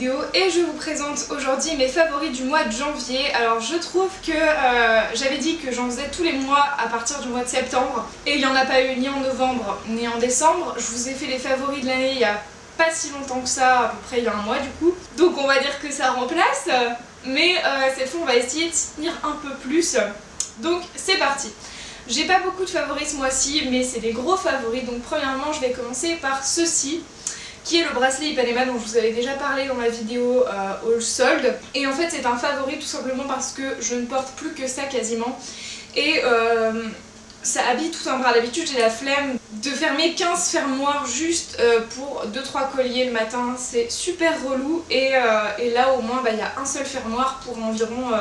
vidéo et je vous présente aujourd'hui mes favoris du mois de janvier. Alors je trouve que j'avais dit que j'en faisais tous les mois à partir du mois de septembre et il n'y en a pas eu ni en novembre ni en décembre. Je vous ai fait les favoris de l'année il y a pas si longtemps que ça, à peu près il y a un mois du coup. Donc on va dire que ça remplace, mais cette fois on va essayer de s'y tenir un peu plus. Donc c'est parti. J'ai pas beaucoup de favoris ce mois-ci, mais c'est des gros favoris. Donc premièrement je vais commencer par ceci, qui est le bracelet Ipanema dont je vous avais déjà parlé dans la vidéo au solde. Et en fait c'est un favori tout simplement parce que je ne porte plus que ça quasiment. Et ça habille tout un bras. D'habitude j'ai la flemme de fermer 15 fermoirs juste pour 2-3 colliers le matin. C'est super relou et là au moins il y a un seul fermoir pour environ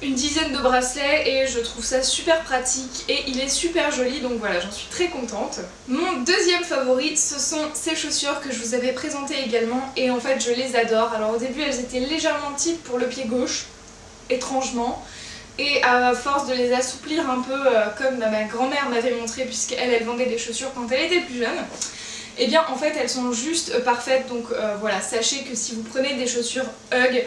une dizaine de bracelets et je trouve ça super pratique et il est super joli, donc voilà, j'en suis très contente. Mon deuxième favori, ce sont ces chaussures que je vous avais présentées également et en fait je les adore. Alors au début elles étaient légèrement petites pour le pied gauche, étrangement. Et à force de les assouplir un peu comme ma grand-mère m'avait montré, puisqu'elle vendait des chaussures quand elle était plus jeune, et bien en fait elles sont juste parfaites. Donc voilà, sachez que si vous prenez des chaussures Hug,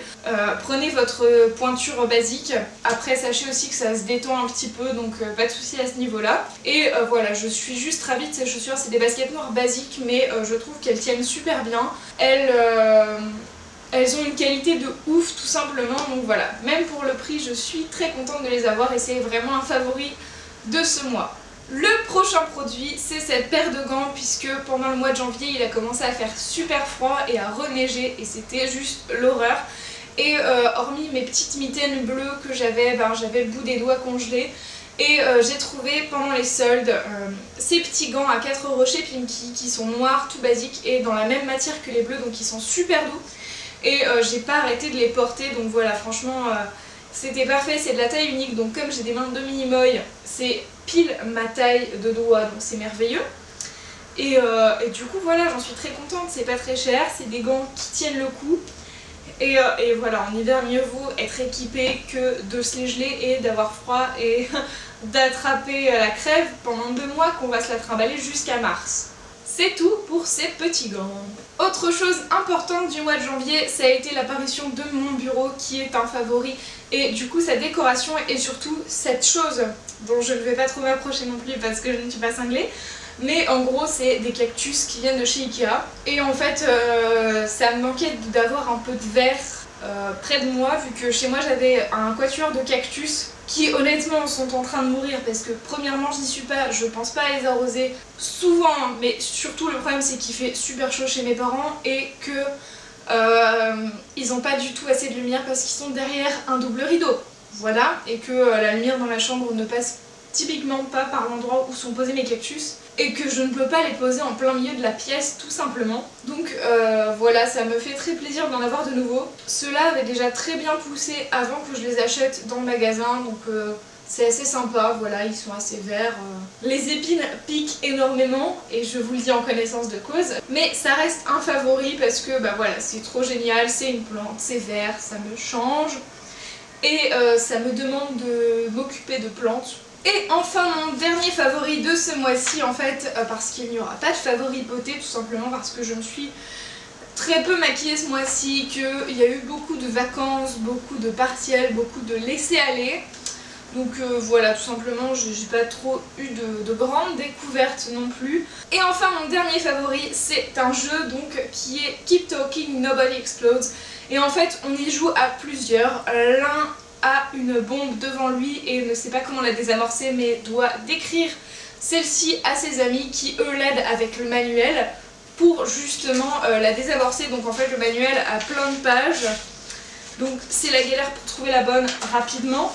prenez votre pointure basique. Après sachez aussi que ça se détend un petit peu, donc pas de souci à ce niveau là. Et voilà, je suis juste ravie de ces chaussures. C'est des baskets noires basiques, mais je trouve qu'elles tiennent super bien. Elles ont une qualité de ouf tout simplement, donc voilà, même pour le prix je suis très contente de les avoir et c'est vraiment un favori de ce mois. Le prochain produit c'est cette paire de gants, puisque pendant le mois de janvier il a commencé à faire super froid et à reneiger et c'était juste l'horreur. Et hormis mes petites mitaines bleues que j'avais, j'avais le bout des doigts congelé. Et j'ai trouvé pendant les soldes ces petits gants à 4€ chez Pimkie qui sont noirs, tout basiques et dans la même matière que les bleus, donc ils sont super doux. Et j'ai pas arrêté de les porter, donc voilà, franchement c'était parfait. C'est de la taille unique, donc comme j'ai des mains de mini-moy, c'est pile ma taille de doigt, donc c'est merveilleux. Et du coup voilà, j'en suis très contente, c'est pas très cher, c'est des gants qui tiennent le coup. Et voilà, en hiver mieux vaut être équipé que de se les geler et d'avoir froid et d'attraper la crève pendant 2 mois qu'on va se la trimballer jusqu'à mars. C'est tout pour ces petits gants. Autre chose importante du mois de janvier, ça a été l'apparition de mon bureau qui est un favori et du coup sa décoration et surtout cette chose dont je ne vais pas trop m'approcher non plus parce que je ne suis pas cinglée. Mais en gros c'est des cactus qui viennent de chez Ikea et en fait ça me manquait d'avoir un peu de verre près de moi, vu que chez moi j'avais un quatuor de cactus qui honnêtement sont en train de mourir parce que premièrement je n'y suis pas, je pense pas à les arroser souvent, mais surtout le problème c'est qu'il fait super chaud chez mes parents et que ils ont pas du tout assez de lumière parce qu'ils sont derrière un double rideau, voilà, et que la lumière dans la chambre ne passe typiquement pas par l'endroit où sont posés mes cactus et que je ne peux pas les poser en plein milieu de la pièce tout simplement. Donc voilà, ça me fait très plaisir d'en avoir de nouveau. Ceux-là avaient déjà très bien poussé avant que je les achète dans le magasin, donc c'est assez sympa, voilà, ils sont assez verts. Les épines piquent énormément et je vous le dis en connaissance de cause, mais ça reste un favori parce que voilà, c'est trop génial, c'est une plante, c'est vert, ça me change et ça me demande de m'occuper de plantes. Et enfin mon dernier favori de ce mois-ci, en fait, parce qu'il n'y aura pas de favori beauté, tout simplement parce que je me suis très peu maquillée ce mois-ci, qu'il y a eu beaucoup de vacances, beaucoup de partiels, beaucoup de laisser-aller. Donc voilà, tout simplement, j'ai pas trop eu de grandes découvertes non plus. Et enfin mon dernier favori, c'est un jeu donc qui est Keep Talking Nobody Explodes. Et en fait on y joue à plusieurs, l'un a une bombe devant lui et ne sait pas comment la désamorcer, mais doit décrire celle-ci à ses amis qui eux l'aident avec le manuel pour justement la désamorcer. Donc en fait le manuel a plein de pages, donc c'est la galère pour trouver la bonne rapidement.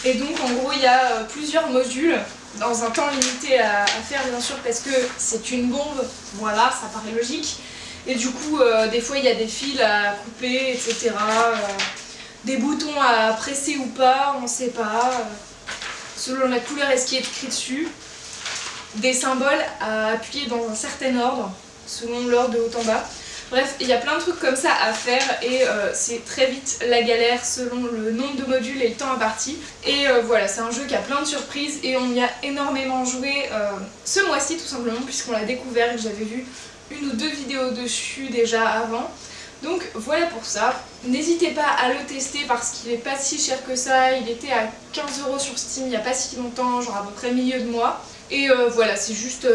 Et donc en gros il y a plusieurs modules dans un temps limité à faire bien sûr parce que c'est une bombe, voilà, ça paraît logique. Et du coup des fois il y a des fils à couper, etc. Des boutons à presser ou pas, on sait pas, selon la couleur et ce qui est écrit dessus. Des symboles à appuyer dans un certain ordre, selon l'ordre de haut en bas. Bref, il y a plein de trucs comme ça à faire et c'est très vite la galère selon le nombre de modules et le temps imparti. Et voilà, c'est un jeu qui a plein de surprises et on y a énormément joué ce mois-ci tout simplement puisqu'on l'a découvert et que j'avais vu 1 ou 2 vidéos dessus déjà avant. Donc voilà pour ça. N'hésitez pas à le tester parce qu'il est pas si cher que ça. Il était à 15 € sur Steam il n'y a pas si longtemps, genre à peu près milieu de mois. Et voilà, c'est juste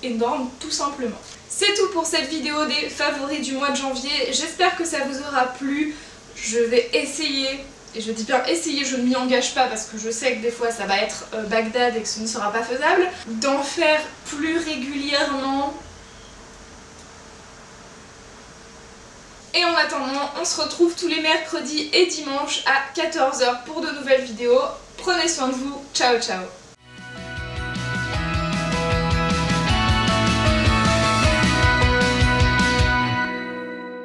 énorme tout simplement. C'est tout pour cette vidéo des favoris du mois de janvier. J'espère que ça vous aura plu. Je vais essayer, et je dis bien essayer, je ne m'y engage pas parce que je sais que des fois ça va être Bagdad et que ce ne sera pas faisable, d'en faire plus régulièrement. Et en attendant, on se retrouve tous les mercredis et dimanches à 14 h pour de nouvelles vidéos. Prenez soin de vous, ciao ciao.